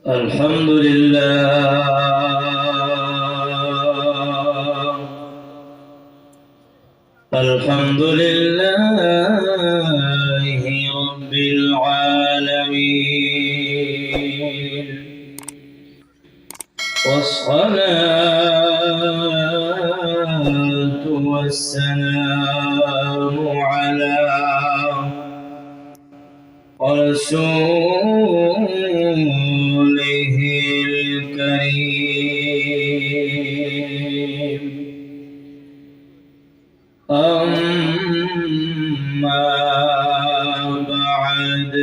الحمد لله الحمد لله رب العالمين، والصلاة والسلام على رسوله الكريم. أما بعد،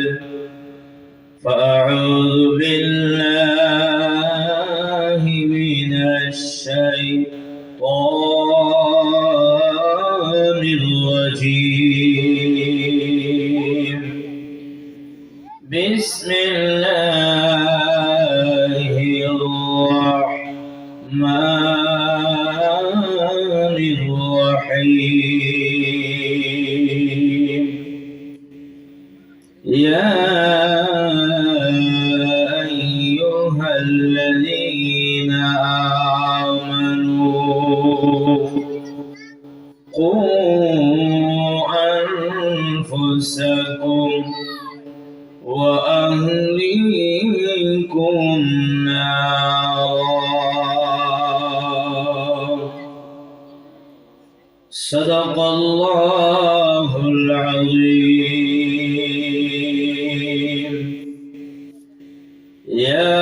فأعوذ بالله من الشيطان الرجيم. بسم الله الرحمن الرحيم. يا أيها الذين آمنوا قوا أنفسكم وأهليكم نارا. صدق الله العظيم. يا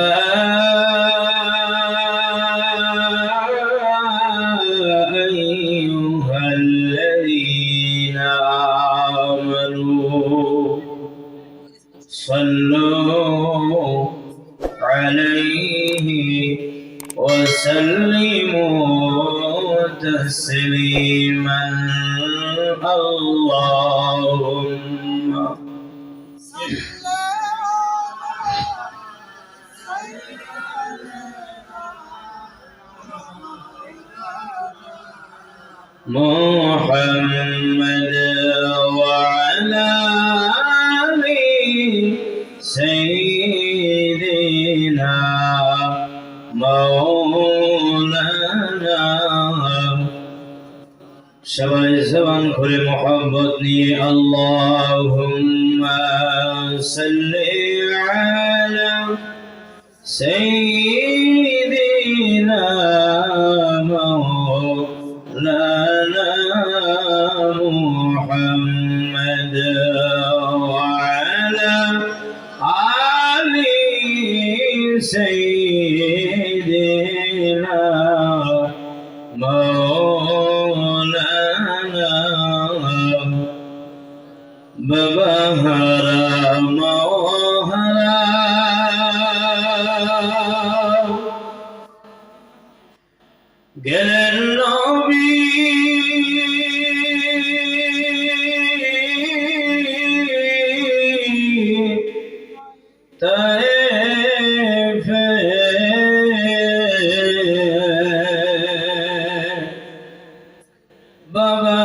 أيها الذين آمنوا صلوا عليه وسلموا تسليما. اللهم محمد وعلى آل سيدنا مولانا। সবাই জবান খুলে মোহাম্মত নিয়ে আল্লাহুম্মা সাল্লি আলা সাইয়্যিদিনা মাওলানা মুহাম্মদ ওয়া আলা আলি সাইয়্যিদিনা মাওলানা। বাবা হারাম গেলেন নবী তায়েফে, বাবা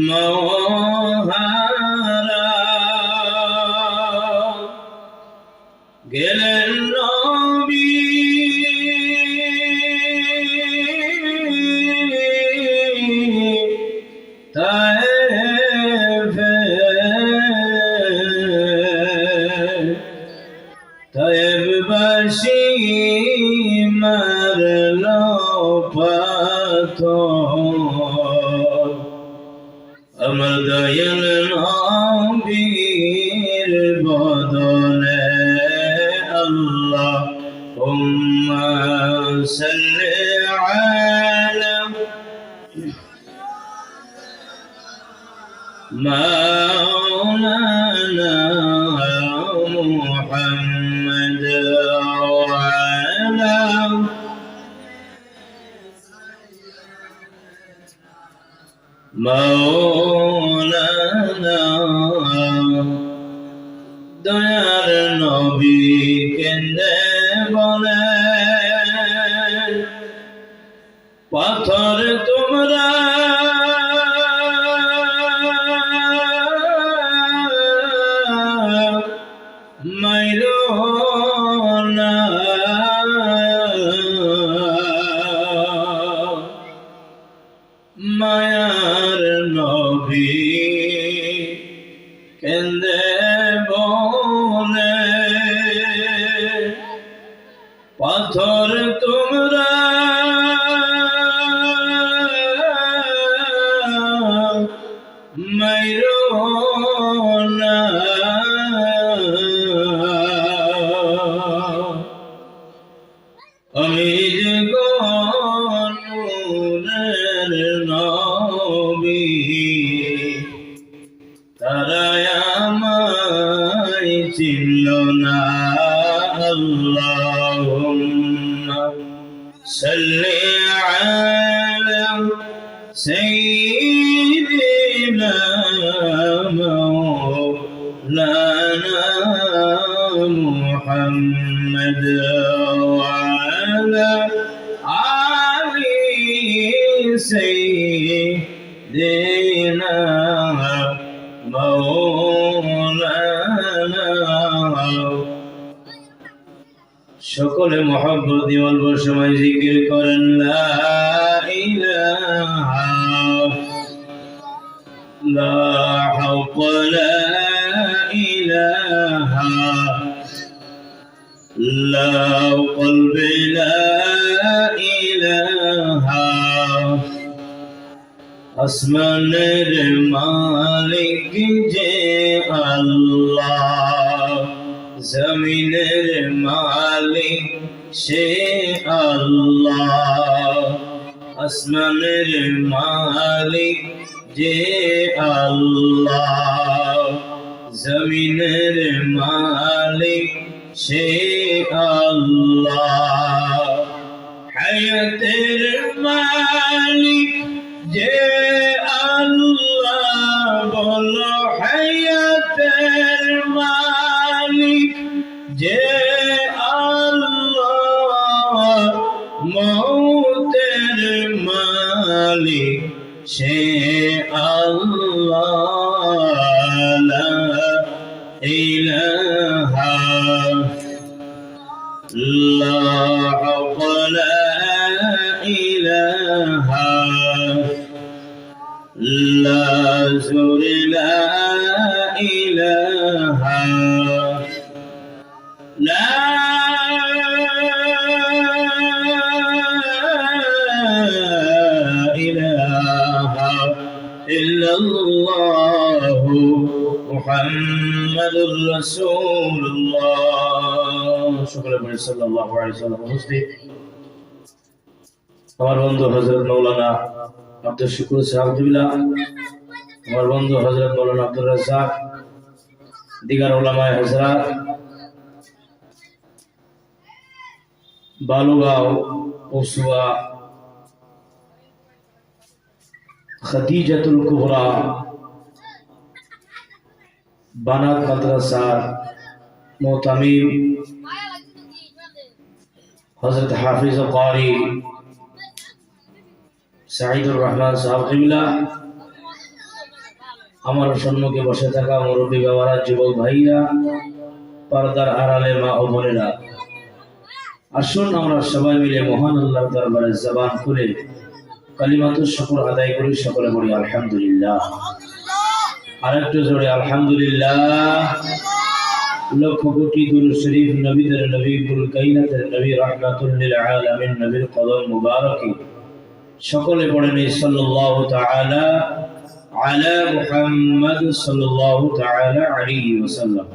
মহারা গেলেন নবী তায়েফে, তায়েফবাসী মারল পাথর আমার দয়াল নবীর বদলে। আল্লাহুম্মা সাল্লি আলা মাওলানা মুহাম্মদ ওয়া আলা মাওলানা। দয়ার নবী কেন্দে বলেন পাথর তোমরা মাইরো না মায়ার নবী কেন্দে বলে পাথর তোমরা মাইরো না আমি যে নূরের নবী তারা আমায় চিনল না আল্লাহুম্মা সাল্লি আলা সাইয়্যিদিনা মাওলানা মুহাম্মদ ওয়া আলা আলি সাইয়্যিদিনা মাওলানা সকলে মহব্বত দিয়ে অল্প সময় জিকির করেন লা ইলাহা লা হাওলা ইলাহা লা কলবি লা ইলাহা আসমানের মালিক যে আল্লাহ জমিনের মালিক সে আল্লাহ আসমানের মালিক যে আল্লাহ জমিনের মালিক সে আল্লাহ হায়াতের মালিক যে আল্লাহ বলো হায়াতের মালিক যে আল্লাহ মৌতের মালিক সে আল্লাহ লা ইলাহা লা হাওলা ইলাহা লা জুরি লা ইলাহা لا إله إلا الله محمد رسول الله شكرا لله صلى الله عليه وسلم আমার বন্ধু হযরত মাওলানা আব্দুল শুকুর সাহাবুল্লাহ আমার বন্ধু হযরত মাওলানা আব্দুর রাজ্জাক দিগার উলামায়ে হযরত বালুগাঁও পৌঁছুয়া খাদিজাতুল কুবরা বানাত মাদ্রাসার মুতামিম হযরত হাফিজ কারি সাইদুর রহমান সাহেব কিবলা আমার সম্মুখে বসে থাকা মুরব্বী বাবারা যুবক ভাইরা পর্দার আড়ালে মা ও বোনেরা আসুন আমরা সবাই মিলে মহান আল্লাহর দরবারে জবান খুলে কালিমাতুশ শুকর আদায় করি সকলে বলি আলহামদুলিল্লাহ আরেকটু জোরে আলহামদুলিল্লাহ লক্ষ কোটি দুরূদ শরীফ নবীদের নবী কুল কায়নাতের নবী রাহমাতুল লিল আলামিন নবীর কদম মুবারকে সকলে পড়েন সাল্লাল্লাহু তাআলা আলা মুহাম্মদ সাল্লাল্লাহু তাআলা আলাইহি ওয়াসাল্লাম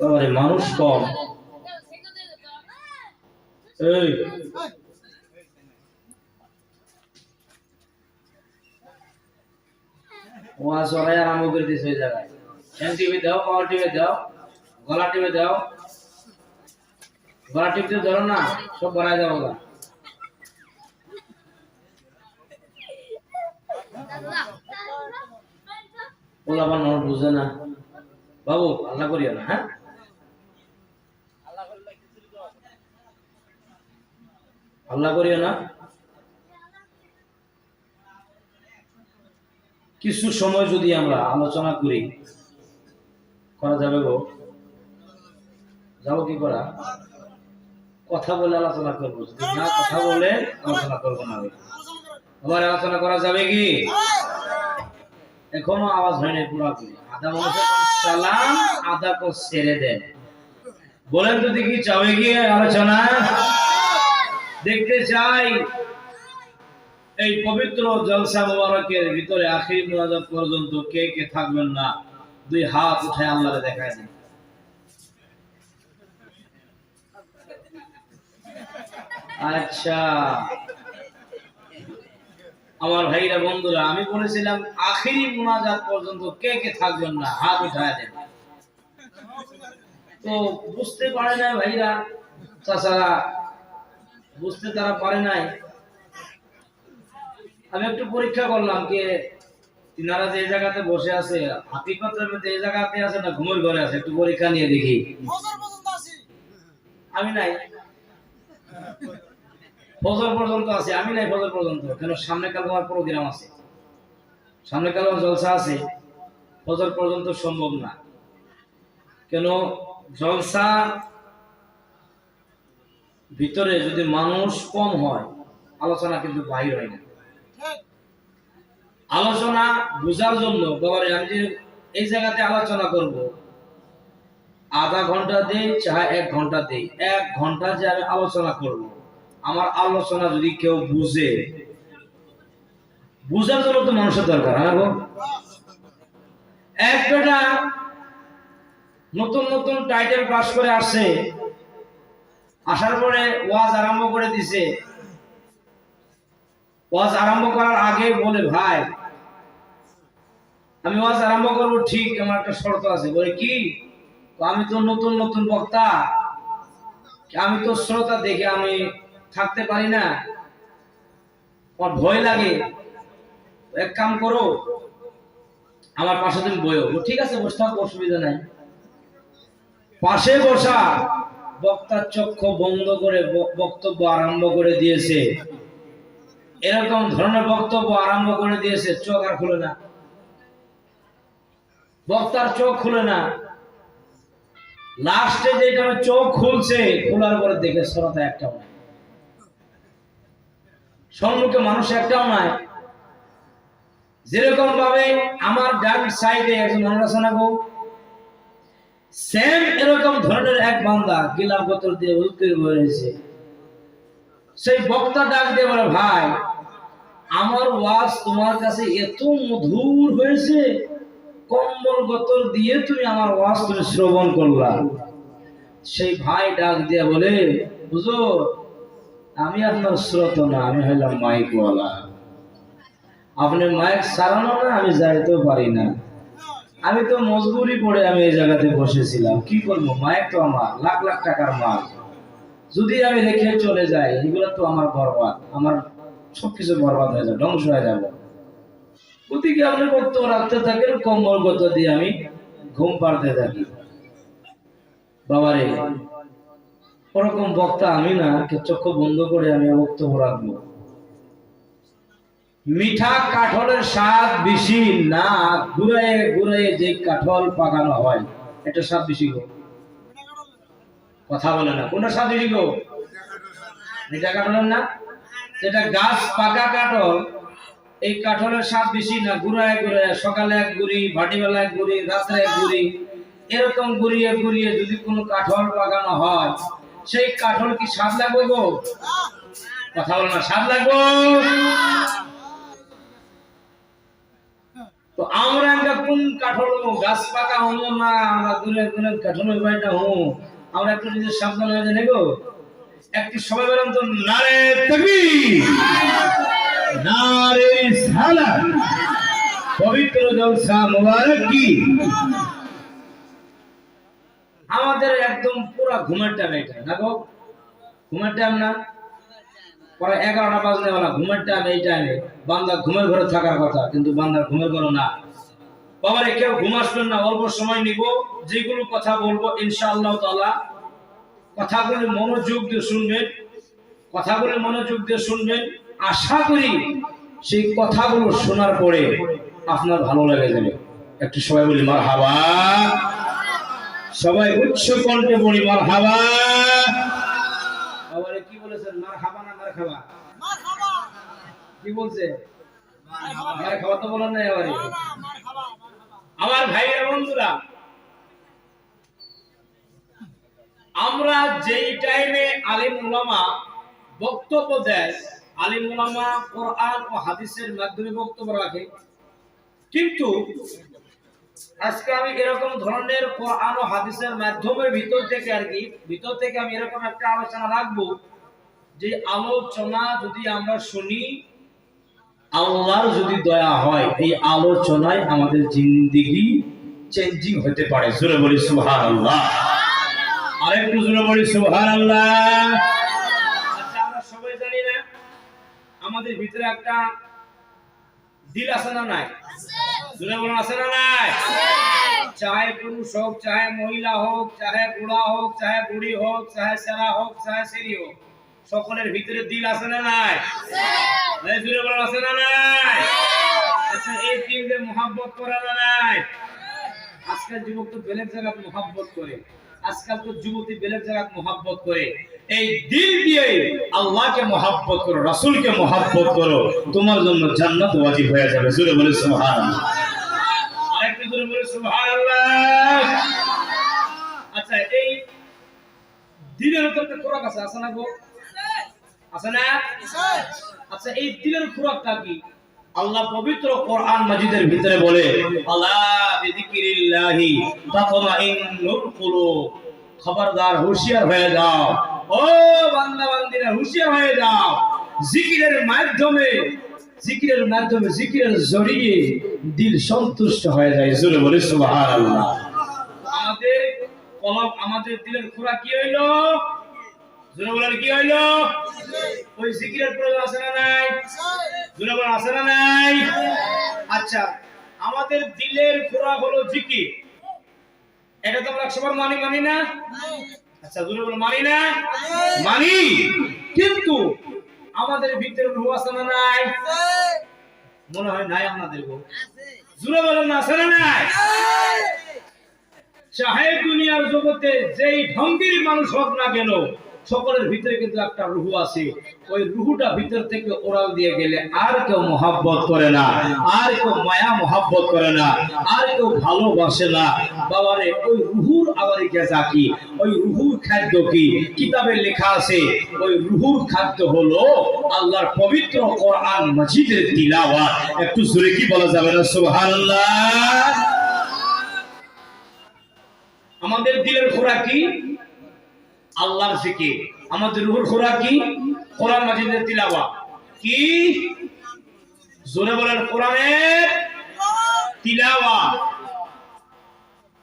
তাহলে মানুষ কম এই ওয়া সরায়া রামু করে দিছে ওই জায়গায় এনটিভি দাও পাওয়ার টিভি দাও গলা টিভি দাও গলা টিভি ধরো না সব বানায় দাও ওরা ওলা বানানো বুঝে না বাবু আল্লাহ করিও না হ্যাঁ আল্লাহ করিও না কিছু সময় যদি আমরা আলোচনা করি করা যাবে গো? যাবো কি করা? কথা বলে আলোচনা করবো, যদি না কথা বলে আলোচনা করবো না। আবার আলোচনা করা যাবে কি? এখনো আওয়াজ হয়নি পুরাপুরি। আধা মানুষের সালাম, আধা কো ছেড়ে দেন। বলেন তো দেখি, যাবে কি আলোচনা? দেখতে চাই এই পবিত্র জলসা মুবারকের ভিতরে আখির মুনাজাত পর্যন্ত কে কে থাকবেন না, দুই হাত উঠায় আল্লাহরে দেখায় দেন। আচ্ছা আমার ভাইরা বন্ধুরা, আমি বলেছিলাম আখিরি মুনাজাত পর্যন্ত কে কে থাকবেন না, হাত উঠায় দেন। তো বুঝতে পারে না ভাইরা, চাচারা বুঝতে তারা পারে নাই। আমি একটু পরীক্ষা করলাম কে তিনারা যে জায়গাতে বসে আছে হাকিকতের মধ্যে এই জায়গাতে আছে না ঘুমের ঘরে আছে, একটু পরীক্ষা নিয়ে দেখি। আমি নাই, ফজর পর্যন্ত আছে, আমি নাই ফজর পর্যন্ত। কেন? সামনে কাল আমার প্রোগ্রাম আছে, সামনে কাল আমার জলসা আছে, ফজর পর্যন্ত সম্ভব না। কেন? জলসা ভিতরে যদি মানুষ কম হয় আলোচনা কিন্তু বাহির হয় না। আলোচনা বোঝার জন্য বাবারে আমি যে এই জায়গাতে আলোচনা করব, আধা ঘন্টা দেই চাहे 1 ঘন্টা দেই, 1 ঘন্টা যে আমি আলোচনা করব, আমার আলোচনা যদি কেউ বুঝে, বুঝার জন্য তো মানুষের দরকার। হ্যাঁ গো, এক বেটা নতুন নতুন টাইটেল পাস করে আসছে, আসার পরে ওয়াজ আরম্ভ করে দিছে। ওয়াজ আরম্ভ করার আগে বলে, ভাই আমি ওয়াজ আরম্ভ করবো ঠিক, আমার একটা শর্ত আছে। বলে কি? আমি তো নতুন নতুন বক্তা, আমি তো শ্রোতা দেখে আমি থাকতে পারি না, আমার ভয় লাগে। এক কাম করো, আমার পাশে তুমি বইও। ঠিক আছে, বসতে হবে, অসুবিধা নাই। পাশে বসা, বক্তার চক্ষু বন্ধ করে বক্তব্য আরম্ভ করে দিয়েছে। এরকম ধরনের বক্তব্য আরম্ভ করে দিয়েছে, চোখ আর খুলে না, বক্তার চোখ খুলে না। লাস্টে যেটা চোখ খুলছে, খোলার পরে দেখে শ্রোতা একটাও নাই, সম্মুখে মানুষ একটাও নাই। যেরকম ভাবে আমার ডান সাইডে একজন মানুষ আছে না গো, সেম এরকম ধরনের এক বান্দা গিলাফ বোতল দিয়ে উত্তর বলেছে। সেই বক্তা ডাক দিয়ে বলে, ভাই আমার ওয়াজ তোমার কাছে এত মধুর হয়েছে, কম্বল গতর দিয়ে তুমি আমার ওয়াজ তুমি শ্রবণ করলা। সেই ভাই ডাক দিয়ে বলে, হুজুর আমি আপনার শ্রোতা না, আমি হইলাম মাইকওয়ালা। আপনি মাইক সারানো না, আমি যাইতেও পারি না। আমি তো মজবুরি পড়ে আমি এই জায়গাতে বসেছিলাম, কি করবো? মাইক তো আমার লাখ লাখ টাকার মাল, যদি আমি রেখে চলে যাই এগুলো তো আমার বরবাদ, আমার সবকিছু বরবাদ হয়ে যাবে, ধ্বংস হয়ে যাবে। ওদিকে আপনি বক্তব্য রাখতে থাকেন, কম্বল গত দিয়ে আমি ঘুম পাড়তে থাকি। বাবারে, ওরকম বক্তা আমি না, চক্ষু বন্ধ করে আমি বক্তব্য রাখবো। মিঠা কাঠলের স্বাদ বেশি না, ঘুরাইয়ে ঘুরাইয়ে যে কাঠল পাকানো হয় এটা স্বাদ বেশি গো। কথা বলে না, কোনটা স্বাদ বেশি গো? মিঠা কাঠলের না, যেটা গাছ পাকা কাঠল, এই কাঠলের স্বাদ বেশি না। ঘুরায় ঘুরায়, সকালে এক গুড়ি, ভাটিবেলা এক গুড়ি, রাত্রে এক গুড়ি, এরকম ঘুরিয়ে ঘুরিয়ে যদি কোনো কাঠল পাকানো হয়, সেই কাঠল কি স্বাদ লাগবে গো? কথা বলে না, স্বাদ লাগবে? তো আমরা একটা কোন কাঠল গাছ পাকা হবো না, আমরা দূরে দূরে কাঠলের বাড়িটা হবো, আমরা একটু নিজের সাবধান হয়ে যাই গো। একটু সবাই বলেন তো, নারে তাকবীর, নারে সালাত, পবিত্র জলসা মুবারক কি। আমাদের একদম পুরো ঘুমের টাইম এটা না গো, ঘুমের টাইম না, পরে 11টা বাজলে বলা ঘুমের টাইম। এই টাইমে বান্দা ঘুমের ঘরে থাকার কথা, কিন্তু বান্দার ঘুমের ঘরে না। বাবারে কেউ ঘুম আসবেন না, অল্প সময় নিব, যেগুলো কথা বলবো ইনশাআল্লাহ তাআলা কথাগুলি মনোযোগ দিয়ে শুনবেন, কথাগুলি মনোযোগ দিয়ে শুনবেন। আশা করি সেই কথাগুলো শোনার পরে আপনার ভালো লেগে যাবে। একটু সবাই বলি মারহাবা। সবাই উচ্চ কণ্ঠে বলি মারহাবা। আবারে কি বলেছেন, মারহাবা না মারহাবা? কি বলছে? মারহাবা তো বলেন না এবারে। আমার ভাইরা বন্ধুরা, আমরা যেই টাইমে আলিম উলামা বক্তব্য দেয়, আলিম উলামা কোরআন ও হাদিসের মাধ্যমে বক্তব্য রাখে, কিন্তু আজকে আমি এরকম ধরনের কোরআন ও হাদিসের মাধ্যমে ভিতর থেকে আমি এরকম একটা আলোচনা রাখবো, যে আলোচনা যদি আমরা শুনি, আল্লাহর যদি দয়া হয়, এই আলোচনায় আমাদের জিন্দেগি চেঞ্জিং হতে পারে। জোরে বলি সুবহানাল্লাহ। আরেকটু জোরে বলি সুবহানাল্লাহ। আচ্ছা, আমরা সবাই জানি না আমাদের ভিতরে একটা দিল আছে না নাই? জোরে বলুন, আছে না নাই? চাহে পুরুষ হোক, চাহে মহিলা হোক, চাহে বুড়া হোক, চাহে বুড়ি হোক, চাহে সেরা হোক, চাহে সেরি হোক, সকলের ভিতরে দিল আছে না নাই? জোরে বলুন, আছে না নাই? আচ্ছা, এই দিলকে মহব্বত করে না নাই? আজকাল যুবক তো বেলেগ জায়গা মহব্বত করে, আজকাল তো যুবতী বেলেগ জায়গা মহব্বত করে। এই দিল দিয়ে আল্লাহকে মহব্বত করো, রাসূলকে মহব্বত করো, তোমার জন্য জান্নাত ওয়াজিব হয়ে যাবে। জোরে বলে সুবহানাল্লাহ। আরেকটু জোরে বলে সুবহানাল্লাহ। আচ্ছা, এই দিলের উপর একটা খোরাক আছে না গো? আছে না? আচ্ছা, এই দিলের খোরাকটা কি? আল্লাহ পবিত্র কোরআন মাজিদের ভিতরে বলে, আলা বিযিকরিল্লাহি তাতমাইন্নুল কুলুব। খবরদার, হুঁশিয়ার হয়ে যাও ও বান্দা বান্দীরা, হুঁশিয়ার হয়ে যাও। জিকিরের মাধ্যমে জিকিরের জরিয়ে দিল সন্তুষ্ট হয়ে যায়। জোরে বলে সুবহানাল্লাহ। আমাদের কলব, আমাদের দিলের খোরাক কি হইলো? জোরে বলেন, কি হইলো? ওই জিকিরের প্রয়োজন আছে না নাই? জোরে বলেন, আছে না নাই? আচ্ছা, আমাদের দিলের খোরাক হলো জিকির। এটা তো আমরা সবার মানি না? আচ্ছা, জোরে বলেন, মানি না? মানি। কিন্তু আমাদের ভিতরে রূহ আছে না নাই? মনে হয় নাই আপনাদের গো। জোরে বলেন না, আছে না নাই? চাহে দুনিয়ার জগতে যেই ঢঙ্গের মানুষ হোক না কেন, সকলের ভিতরে কিন্তু একটা রূহ আছে। ওই রূহটা ভিতর থেকে ওড়াল দিয়ে গেলে আর কেউ মহব্বত করে না, আর কেউ মায়া মহব্বত করে না, আর কেউ ভালোবাসে না। বাবারে, ওই রূহুর আবার গেজা কি, ওই রূহুর খাদ্য কি? কিতাবে লেখা আছে, ওই রূহুর খাদ্য হলো আল্লাহর পবিত্র কোরআন মাজিদের তিলাওয়াত। একটু জোরে কি বলা যাবে না সুবহানাল্লাহ? আমাদের দিলের খোরাক কি? আল্লাহর জিকির। আমাদের রূহের খোরাক কি? কোরআন মাজিদের তিলাওয়াত। কি? জোরে বলেন, কোরআনের তিলাওয়াত।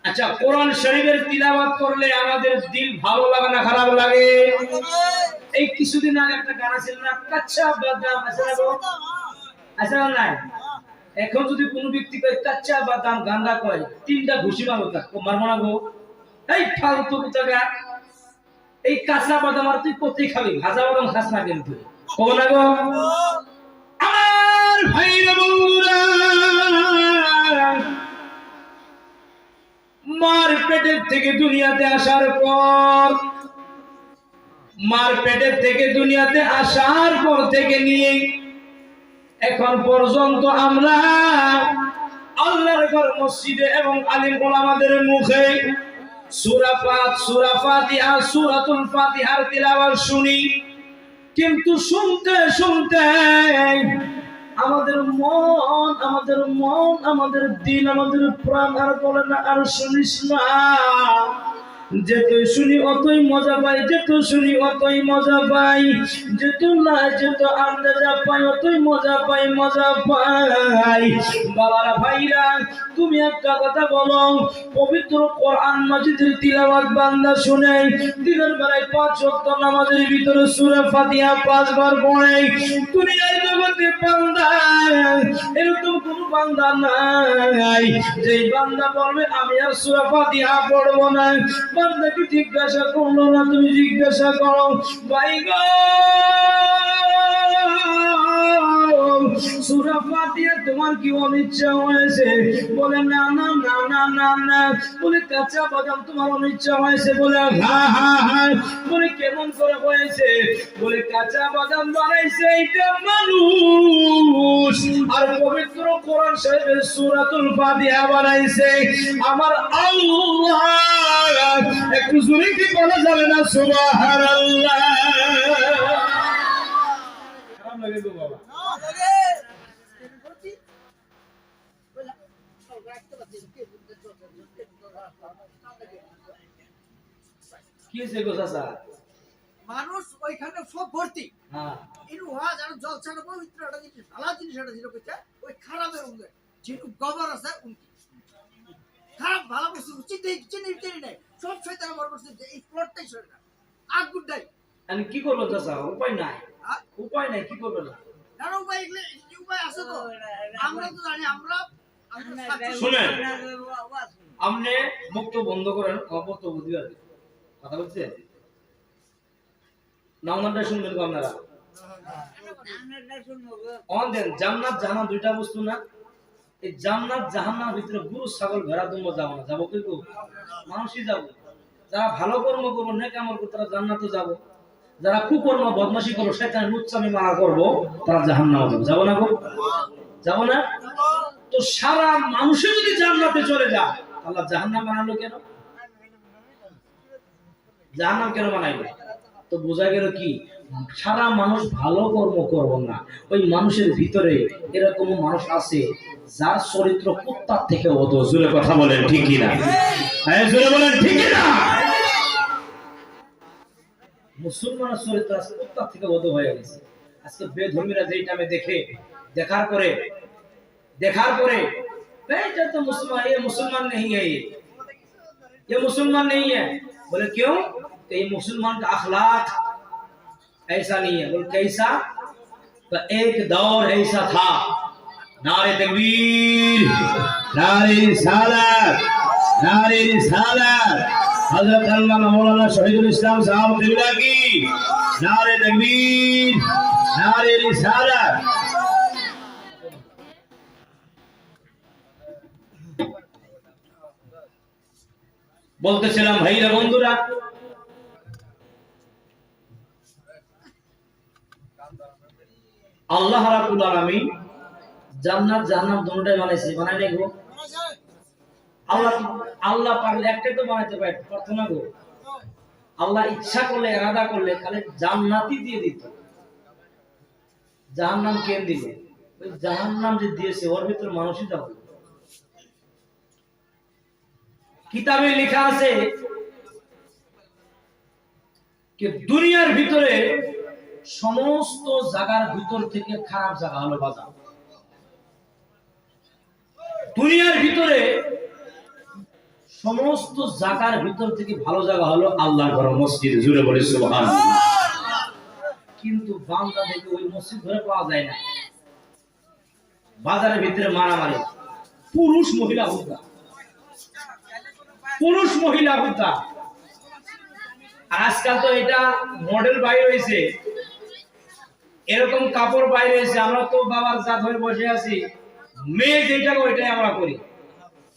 আচ্ছা, কোরআন শরীফের তিলাওয়াত করলে আমাদের দিল ভালো লাগে না খারাপ লাগে? এই কিছুদিন আগে একটা গান ছিল না, কাচ্চা বাদাম, আছে না নাই? এখন যদি কোনো ব্যক্তি কয় কাচ্চা বাদাম গান্দা কয়, তিনটা ঘুষি মারো, মারবো না গো? এই ফালতু টাকা, এই কাঁচা বাদাম আর তুই কোথায় খাবি? ভাজা বাদাম খাস না কিন্তু, কব না গো? আমার ভাইরা বন্ধুরা, মার পেটের থেকে দুনিয়াতে আসার পর থেকে নিয়ে এখন পর্যন্ত আমরা আল্লাহর ঘর মসজিদে এবং আলিম ওলামাদের মুখে সূরা পাক, সূরা ফাতিহা, সূরাতুল ফাতিহার তিলাওয়াত শুনি, কিন্তু শুনতে শুনতে আমাদের মন, আমাদের দিল, আমাদের প্রাণ আর বলে না আর শুনিস না। যেতই শুনি অতই মজা পাই, যেত শুনি অতই মজা পাই, যেত আন্দাজা পাই, অতই মজা পাই। বাবারা, ভাইরা, তুমি একটা কথা বলো, পবিত্র কোরআন মাজিদের তিলাওয়াত বান্দা শুনে দিনের বেলায় 5 ওয়াক্ত নামাজের ভিতরে সূরা ফাতিহা 5 বার পড়ে, দুনিয়ার জগতে বান্দা এরকম কোন বান্দা নাই যে বান্দা বলবে আমি আর সূরা ফাতিহা পড়বো না। বান্দাকে জিজ্ঞাসা করলো না, তুমি জিজ্ঞাসা করো, ভাই গো সূরা ফাতিহা তোমার কি অনিচ্ছা হয়েছে? বলে না না না না না না। বলে কাঁচা বাদাম তোমার অনিচ্ছা হয়েছে? বলে হ্যাঁ হ্যাঁ হ্যাঁ। বলে কেমন করে হয়েছে? বলে কাঁচা বাদাম বানাইছে এটা মানুষ, আর পবিত্র কোরআন শরীফের সূরাতুল ফাতিহা বানাইছে আমার আল্লাহ। একটু জোরে কি বলা যাবে না সুবহানাল্লাহ? খারাপ লাগে গো বাবা। কি হয়েছে গো চাচা? মানুষ ওইখানে সব ভর্তি। হ্যাঁ ইনু হওয়া যেন জল ছাড়া পবিত্র একটা জিনিস ভালো জিনিস একটা যেটা কইতে ওই খারাপের উঙ্গে যেটু গোবর আছে উনকি খারাপ ভালো বস্তু চিনি নাই সব শয়তান আমার করছে যে এই প্লটটাই শয়তান আগুন দেয়। আমি কি করবো চাচা? উপায় নাই, হ্যাঁ? উপায় নাই, কি করবে না? না উপায় এগুলো উপায় আছে তো আমরা তো জানি আমরা শুনেন, আপনি মুক্ত বন্ধ করেন, বক্তব্য দিবেন, কথা বলছেন নামটা শুনবেন তো আপনারা। দেন জান্নাত জাহান্নাম দুইটা বস্তু না? এই জান্নাত জাহান্নামের ভিতরে গরু ছাগল ভেড়া দুম্বা যাবো না, যাবো কি গো? মানুষই যাবো। যারা ভালো কর্ম করবো নেক আমল করবো তারা জান্নাতে যাবো, যারা কুকর্ম বদমাশি করবো শয়তানের লুচ্চামি মারা করবো তারা জাহান্নামে যাবে। যাবো না গো? যাবো না? তো সারা মানুষে যদি জান্নাতে চলে যায় আল্লাহ জাহান্নাম বানালো কেন? জাহান্নাম কেন বানাইলো? তো বোঝা গেল কি সারা মানুষ ভালো কর্ম করব না, ওই মানুষের ভিতরে এরকম মানুষ আছে যার চরিত্র কুত্তার থেকে অধম। জোরে কথা বলেন ঠিক কি না? হ্যাঁ জোরে বলেন ঠিক কি না? মুসলমানের চরিত্র আজকে কুত্তার থেকে অধম হয়ে গেছে। আজকে বেধর্মীরা যেইটা আমি দেখার পরে এইটা তো মুসলমান, ये मुसलमान नहीं है, ये मुसलमान नहीं है। बोले क्यों? तो ये मुसलमान का अखलाक ऐसा नहीं है। बोले कैसा? तो एक दौर ऐसा था, नारे तकबीर, नारे रिसालत, नारे रिसालत, हजरत अल्लामा मौलाना शहीदुल इस्लाम साहब तिबला की नारे तकबीर, नारे रिसालत। বলতেছিলাম ভাইরা বন্ধুরা, আল্লাহ রাব্বুল আলামিন জান্নাত জাহান্নাম দুটোটাই বানাইছে, বানাই নাই গো? আল্লাহ পারলে একটাই তো বানাইতে পারতো না গো? আল্লাহ ইচ্ছা করলে ইরাদা করলে খালি জান্নাতই দিয়ে দিত, জাহান্নাম কেন দিল? ওই জাহান্নাম যে দিয়েছে ওর ভিতর মানুষই যাবে। কিতাবে লেখা আছে कि দুনিয়ার ভিতরে সমস্ত জায়গার ভিতর থেকে খারাপ জায়গা হলো বাজার। দুনিয়ার ভিতরে সমস্ত জায়গার ভিতর থেকে ভালো জায়গা হলো আল্লাহর ঘর মসজিদ। জুড়ে বলে সুবহানাল্লাহ। কিন্তু বান্দা দেখে ওই মসজিদ ঘরে পাওয়া যায় না, বাজারের ভিতরে মারামারি, পুরুষ মহিলা হুদ্দা, পুরুষ মহিলা হুদ্দা। আজকাল তো এটা মডেল বাইরে হয়েছে, এরকম কাপড় বাইরে হয়েছে। আমরা তো বাবার জাত হয়ে বসে আছি, মেয়ে যেটা ওইটাই আমরা করি,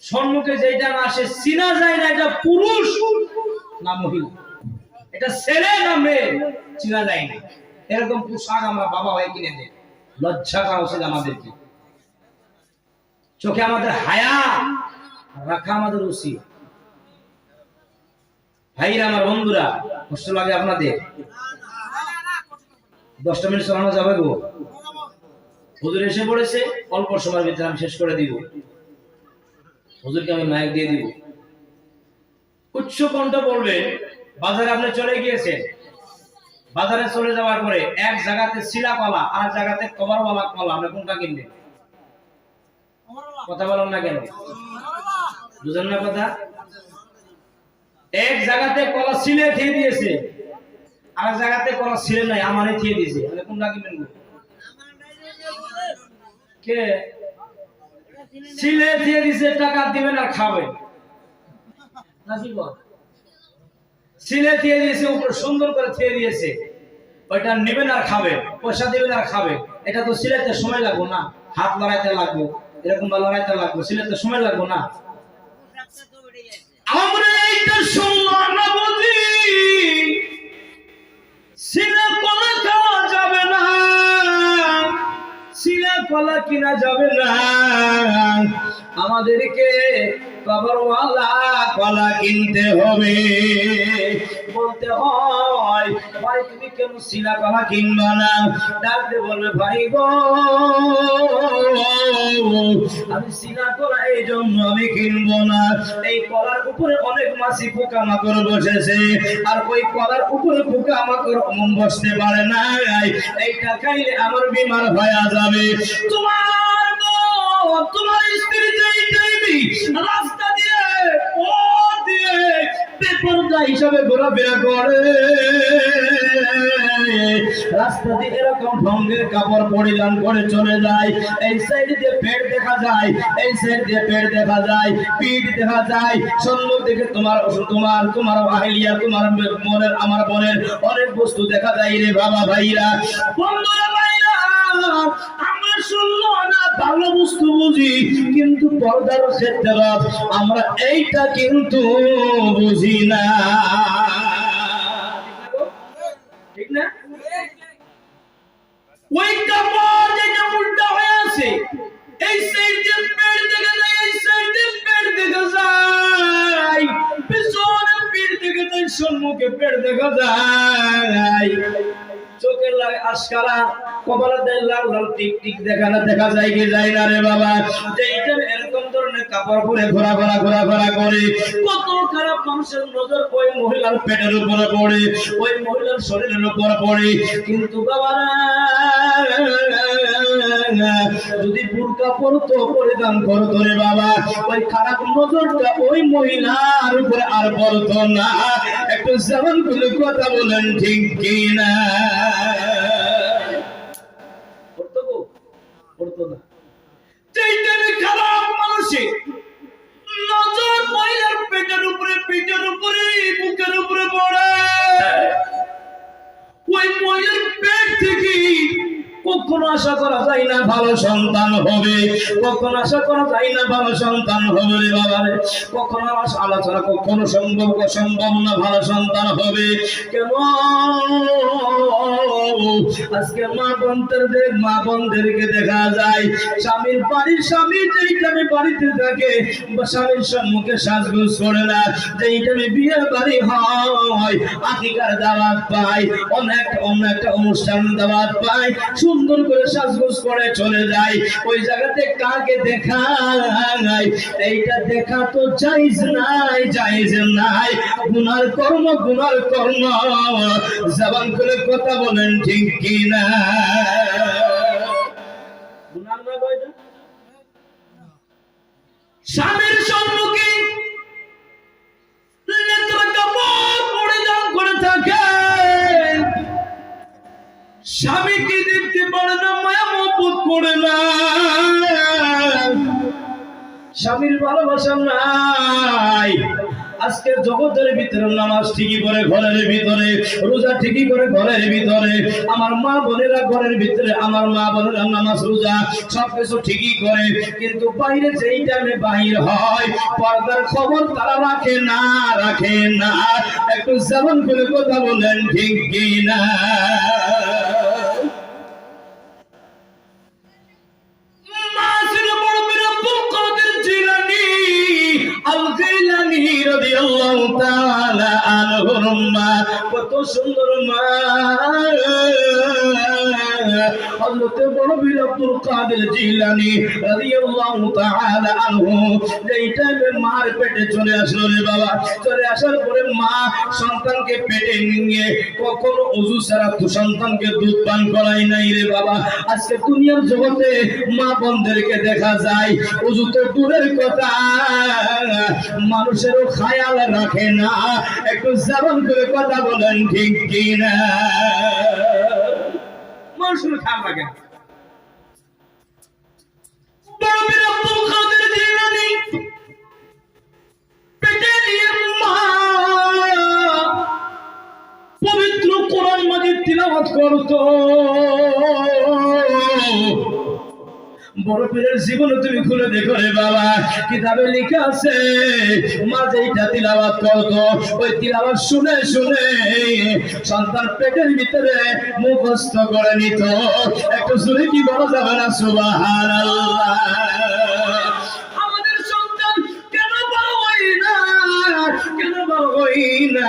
সম্মুখে যেটা না আসে চিনা যায় না এটা পুরুষ না মহিলা, এটা ছেলে না মেয়ে চিনা যায় না। এরকম পোশাক আমরা বাবা হয়ে কিনে দেয়, লজ্জা করা উচিত আমাদেরকে। চোখে আমাদের হায়া রাখা আমাদের উচিত। ভাইরা আমার বন্ধুরা, কষ্ট লাগে আপনাদের? 10টা মিনিট চালানো যাবে গো? হুজুর এসে পড়েছে, অল্প সময়ের ভিতরে আমি শেষ করে দিব। হুজুরকে আমি মাইক দিয়ে দিব, উচ্চ কণ্ঠ বলবে। বাজারে আপনি চলে গিয়েছেন, বাজারে চলে যাওয়ার পরে এক জায়গাতে সিলা কলা আর এক জায়গাতে কভারওয়ালা কলা, আপনি কোনটা কিনবেন? কথা বলেন না কেন? বুঝেন না কথা? এক জায়গাতে কলা সিলে দিয়ে দিয়েছে, আর এক জায়গাতে কলা সিলে নাই, আমারে দিয়ে দিয়েছে, আপনি কোনটা কিনবেন? কে সিলে দিয়ে দিয়েছে, টাকা দিবেন আর খাবেন না? জীবন সিলে দিয়ে দিয়েছে, উপরে সুন্দর করে দিয়ে দিয়েছে, ওইটা নেবেন আর খাবেন, পয়সা দিবেন আর খাবেন। এটা তো সিলাইতে সময় লাগবে না, হাত লড়াইতে লাগবে, এরকম লড়াইতে লাগবে, সিলাইতে সময় লাগবে না। আমরা এইটা শুনলাম না বুঝি সিলা কলা খাওয়া যাবে না, সিলা কলা কিনা যাবে না, আমাদেরকে কবরওয়ালা কলা কিনতে হবে। বলতে হয় ভাই তুমি কেন সিলা কলা কিনবা না? ডাকতে বলবে ভাই গো আমি সিলা কলা এই জন্য আমি কিনবো না, এই কলার উপরে অনেক মাছি পোকা মাকড় বসেছে, আর ওই কলার উপরে পোকা মাকড় বসতে পারে না, এইটা খাইলে আমার বিমার হয়ে যাবে। তোমার স্ত্রী যেই টাইমে রাস্তা দিয়ে ও দিয়ে বেপরদা হিসাবে ঘোরাফেরা করে, রাস্তা দিয়ে এরকম ঢঙ্গের কাপড় পরিধান করে চলে যায়, এই সাইড দিয়ে পেট দেখা যায়, এই সাইড দিয়ে পেট দেখা যায়, পিঠ দেখা যায়, সম্মুখ দেখে তোমার তোমার তোমার আহলিয়া তোমার মনের আমার মনের অনেক বস্তু দেখা যায় রে বাবা ভাইরা বন্ধুরা ভাইরা। আমরা শুনলো না ভালো বস্তু বুঝি, কিন্তু পর্দার ক্ষেত্রে আমরা এইটা কিন্তু বুঝি না, ঠিক না? ওই কাপড় যেটা উল্টা হয়ে আছে, এই সাইডে পেট দেখা যায়, এই সাইডে পেট দেখা যায়, পিছনে পেট দেখা যায়, সম্মুখে পেট দেখা যায়, চোখের লাগে আশকারা, কপালে দেয় লাল লাল টিক টিক দেখা যায় কি যায় না রে বাবা? যেইটা এরকম ধরনের কাপড় পরে ঘোরাফেরা করে কত খারাপ মানুষের নজর ওই মহিলার পেটের উপরে পড়ে, ওই মহিলার শরীরের উপর পড়ে। কিন্তু বাবারা যদি বুরকা পরতো পরিধান করতো রে বাবা, ওই খারাপ নজরটা ওই মহিলার উপরে আর পড়তো না। একটু জবান খুলে কথা বলেন ঠিক কি না? পড়তো না। যেইটা খারাপ মানুষের নজর মহিলার পেটের উপরে বুকের উপরে পড়ে, ওই মহিলার পেট থেকে কখনো আশা করা যায় না ভালো সন্তান হবে, কখনো আশা করা যায় না ভালো সন্তান হবে রে বাবা রে, কখনো আলোচনা কখনো সম্ভব না ভালো সন্তান হবে। কেন আজকে মা বোনদেরকে দেখা যায় স্বামীর বাড়ির স্বামী যেইটা বাড়িতে থাকে স্বামীর সম্মুখে সাজগোজ করে না, যেইটা বিয়ের বাড়ি হয় আকিকার দাওয়াত পায়, অনেক একটা অনুষ্ঠান দাওয়াত পায়, সুন্দর করে সাজগোজ করে চলে যায়, ওই জায়গাতে কাকে দেখায়? এইটা দেখা তো জায়েজ নাই, গুনার কর্ম জবান খুলে কথা বলেন ঠিক কি না? গুনার না কয়টা? স্বামীর সম্মুখে নেত্র কাপড় পরিধান করে থাকে, স্বামীকে দেখতে পারে না, মায়া মহব্বত করে না, স্বামীর ভালোবাসা নাই। আজকে জগতের ভিতরে নামাজ ঠিকই করে ঘরের ভিতরে, রোজা ঠিকই করে ঘরের ভিতরে, আমার মা বোনেরা ঘরের ভিতরে, আমার মা বোনেরা নামাজ রোজা সবকিছু ঠিকই করে, কিন্তু বাইরে যেই টাইমে বাহির হয় পর্দার খবর তারা রাখে না। একটু জবান খুলে কথা বলেন ঠিক কি না? কত সুন্দর মা হযরত বড় পীর আব্দুল কাদের জিলানী রাদিয়াল্লাহু তাআলা আনহু যেই টাইমে মার পেটে চলে আসলো রে বাবা, চলে আসার পরে মা সন্তানকে পেটে নিয়ে কখনো ওযু ছাড়া সন্তানকে দুধ পান করায় নাই রে বাবা। আজকে দুনিয়ার জগতে মা বোনদেরকে দেখা যায় ওযু তো দূরের কথা মানুষেরও খেয়াল রাখে না। একটু জবান করে কথা বলেন ঠিক কি না? মানুষের খেয়াল রাখে না। বড় পীর আব্দুল কাদের জিলানী পেটে নিয়ে মা পবিত্র কোরআন মাজিদ তিলাওয়াত করতো। বড় পীরের জীবন তুমি খুলে দেখো রে বাবা, কিতাবে লেখা আছে মা যেইটা তিলাওয়াত করতো ওই তিলাওয়াত শুনে শুনে সন্তান পেটের ভিতরে মুখস্থ করে নিত। একটু জোরে কি বলা যাবে না সুবহানাল্লাহ? আমাদের সন্তান কেন বড় হয় না, কেন বড় হয় না?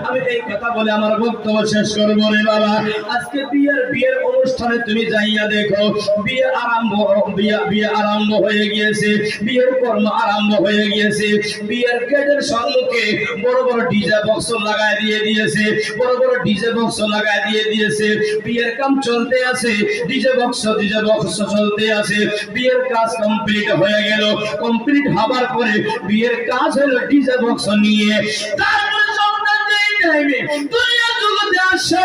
আমি এই কথা বলে আমার বক্তব্য শেষ করবো রে বাবা। আজকে বিয়ের অনুষ্ঠানে তুমি যাইয়া দেখো, বিয়ে আরম্ভ হয়ে গিয়েছে, বিয়ের কর্ম আরম্ভ হয়ে গিয়েছে। বিয়ের গেটের সম্মুখে বড় বড় ডিজে বক্স লাগাই দিয়ে দিয়েছে, বড় বড় ডিজে বক্স লাগাই দিয়ে দিয়েছে। বিয়ের কাম চলতে আছে, ডিজে বক্স চলতে আছে। বিয়ের কাজ কমপ্লিট হয়ে গেল, কমপ্লিট হবার পরে বিয়ের কাজ হলো ডিজে বক্স নিয়ে। তারপরে সন্তান যেই টাইমে দুনিয়া জগতে আসে,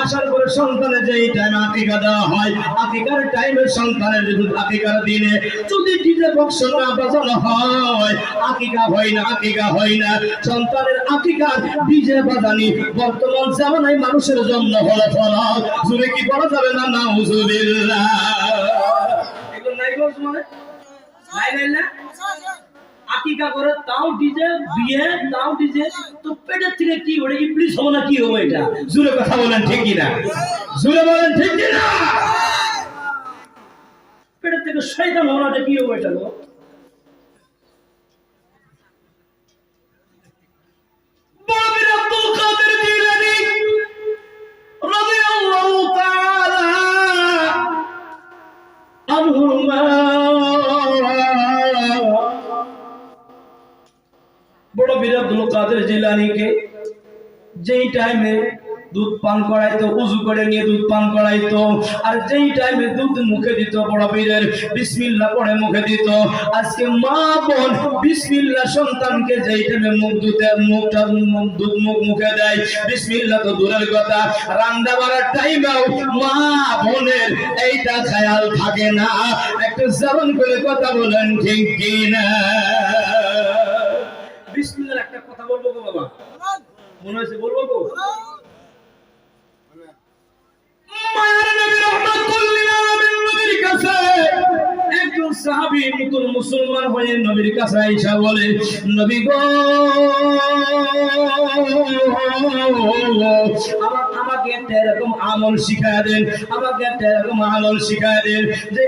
আসার পরে সন্তানের যেই টাইমে আকিকা দেওয়া হয়, আকিকার টাইমে সন্তানের যদি আকিকার দিনে যদি ডিজে বক্স না বাজানো হয়, আকিকা হয় না, আকিকা হয় না। সন্তানের আকিকার ডিজে বাজানি বর্তমান জামানায় মানুষের জন্য হলো ফরজ। জুড়ে কি বলা যাবে না? নাউজুবিল্লাহ। এগুলো নাই গো মানে নাই না আকিকা করে তাও ডিজে, বিয়ে তাও ডিজে, তো পেটের থেকে কি ওরে ইবলিস হবে না কি হবে? এটা জোরে কথা বলেন ঠিক কি না? জোরে বলেন ঠিক কি না? পেটের থেকে শয়তান হবে না, কি হবে এটা? গো বড় আব্দুল কাদের জিলানী রাদিয়াল্লাহু তাআলা আনহুমা, বড় পীর আব্দুল কাদের জিলানীকে যেই টাইমে দুধ পান করাইতো, উযু করে নিয়ে দুধ পান করাইতো, আর যেই টাইমে দুধ মুখে দিত বড় পীরের বিসমিল্লাহ পড়ে মুখে দিত। আজকে মা বোন বিসমিল্লাহ সন্তানকে যেই টাইমে দুধ মুখে দেয়, বিসমিল্লাহ তো দূরের কথা, রান্না বাড়ার টাইমেও মা বোনের এইটা খেয়াল থাকে না। একটু জবান করে কথা বলেন ঠিক কি না? বিসমিল্লাহর একটা কথা বলবো গো বাবা, মনে হয়েছে বলবো গো। মায়ের নবী রাহমাতুল লিল আলামিন নবীর কাছে একজন সাহাবী নতুন মুসলমান হয়ে নবীর কাছে আয়েশা বলে, নবী গো আমাকে একটা এরকম আমল শিখায় দেন, আমাকে একটা এরকম আমল শিখায় দেন যে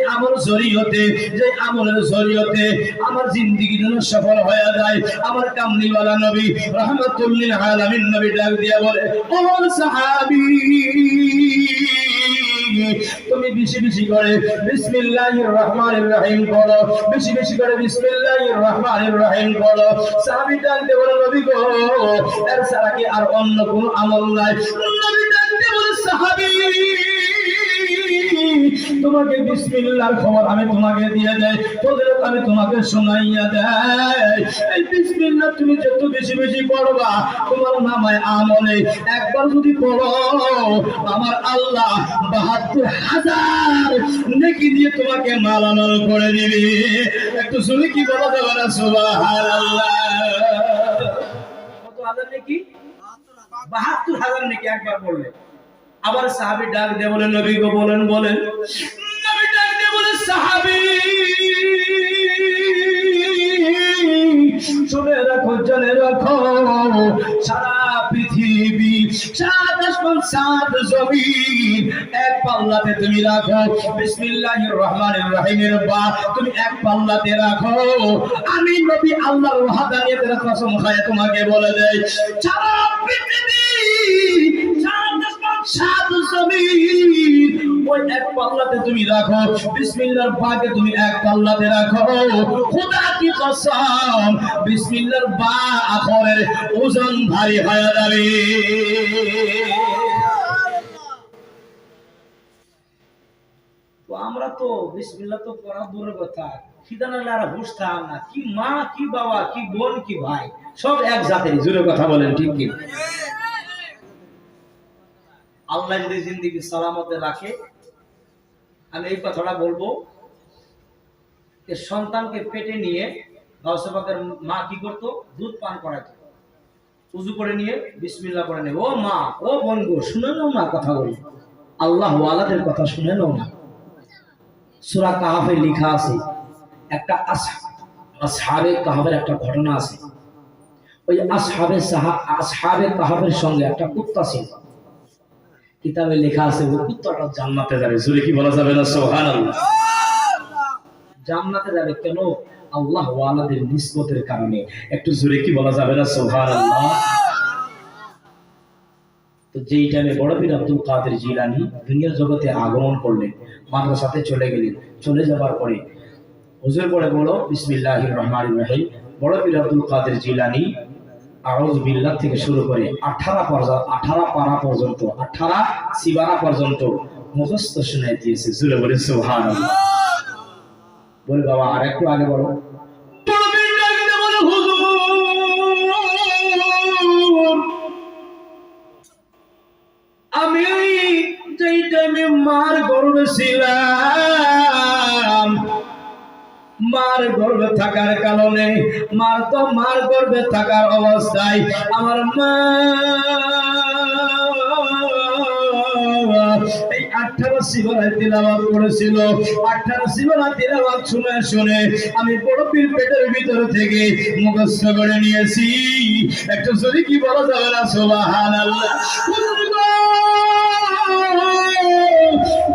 আমলের জরিয়তে আমার জিন্দেগি যেন সফল হয়ে যায়। আমার কামলিওয়ালা নবী রাহমাতুল লিল আলামিন নবী ডাক দিয়ে বলে, ও সাহাবী তুমি বেশি বেশি করে বিসমিল্লাহির রহমানির রহিম বলো, বেশি বেশি করে বিসমিল্লাহির রহমানির রহিম বলো। সাহাবী ডাক দিয়ে বলে, নবী গো এর ছাড়া কি আর অন্য কোনো আমল নাই? নবী ডাক দিয়ে বলে, সাহাবী তোমাকে বিসমিল্লাহর খবর আমি তোমাকে দিয়ে দেই, ফজিলত আমি তোমাকে শোনাইয়া দেই। এই বিসমিল্লাহ তুমি যত বেশি বেশি পড়বা তোমার নামায় আমলে একবার যদি পড়ো আমার আল্লাহ ৭২,০০০ নেকি দিয়ে তোমাকে মালামাল করে দিবে। একটু শুনে কি বলা যাবে না? সুবহানাল্লাহ। কত হাজার নেকি? ৭২,০০০ নেকি একবার পড়লে। আবার সাহাবী ডাক দিয়ে বলে, নবী গো বলেন বলেন। নবী ডাক দিয়ে বলে, সাহাবী শুনে রাখো, জেনে রাখো, সারা পৃথিবী, সাত আসমান, সাত জমিন এক পাল্লাতে তুমি রাখো। বিসমিল্লাহির রহমানির রহিমের বা তুমি এক পাল্লাতে রাখো। আমি নবী আল্লাহর ওয়াহদানিয়তের কসম খায় তোমাকে বলে দেই, সারা পৃথিবী, সাত জমিন ওই এক পাল্লাতে তুমি রাখো। বিসমিল্লাহর পাকে তুমি এক পাল্লাতে রাখো। খোদা কি কসম, বিসমিল্লাহর বা আখরের ওজন ভারী হয়ে যাবে। তো আমরা তো বিসমিল্লাহ তো পড়া দূরের কথা, খিদা না আর হুঁশ থাম না। কি মা, কি বাবা, কি বোন, কি ভাই, সব এক জাতেরই। জোরে কথা বলেন ঠিক কি? আল্লাহ যদি জিন্দেগি সালামতে রাখে, আমি এই কথাটা বলবো, সন্তানকে পেটে নিয়ে গাউসে পাকের মা কি করতো? দুধ পান করাইতো, উযু করে নিয়ে বিসমিল্লাহ করে নেবে। ও মা, ও বোন গো, শুনে নাও মা কথা বলি। আল্লাহ ওয়ালাদের কথা শুনে নাও না। সূরা কাহফে লেখা আছে একটা আসহাবে কাহফের একটা ঘটনা আছে। ওই আসহাবে কাহফের সঙ্গে একটা কুত্তা ছিল। কিতাবে লেখা আছে ওই কুত্তাটা জান্নাতে যাবে। জোরে কি বলা যাবে না সুবহানাল্লাহ? জান্নাতে যাবে কেন? আল্লাহ ওয়ালাদের নিসবতের কারণে। একটু জোরে কি বলা যাবে না সুবহানাল্লাহ? তো যেই টাইমে বড় পীর আব্দুল কাদের জিলানী দুনিয়ার জগতে আগমন করলেন, মাদ্রাসাতে চলে গেলেন। চলে যাবার পরে হুজুর পড়ে বলো বিসমিল্লাহির রহমানির রহিম। বড় পীর আব্দুল কাদের জিলানী আউযু বিল্লাহ থেকে শুরু করে 18 পারা পর্যন্ত 18 সিবারা পর্যন্ত মুখস্থ শুনাই দিয়েছে। জোরে বলে সুবহানাল্লাহ। বলে বাবা আর একটু আগে বলো। আমি যেই টাইমে মার গর্ভে ছিলাম, মার গর্ভে থাকার কারণে মার গর্ভে থাকার অবস্থায় আমার মা এই 18 সিবারা তিলাওয়াত করেছিল। 18 সিবারা তিলাওয়াত শুনে শুনে আমি বড় পীর পেটের ভিতর থেকে মুখস্থ করে নিয়েছি। একটু যদি কি বলা যাবে না সুবহানাল্লাহ?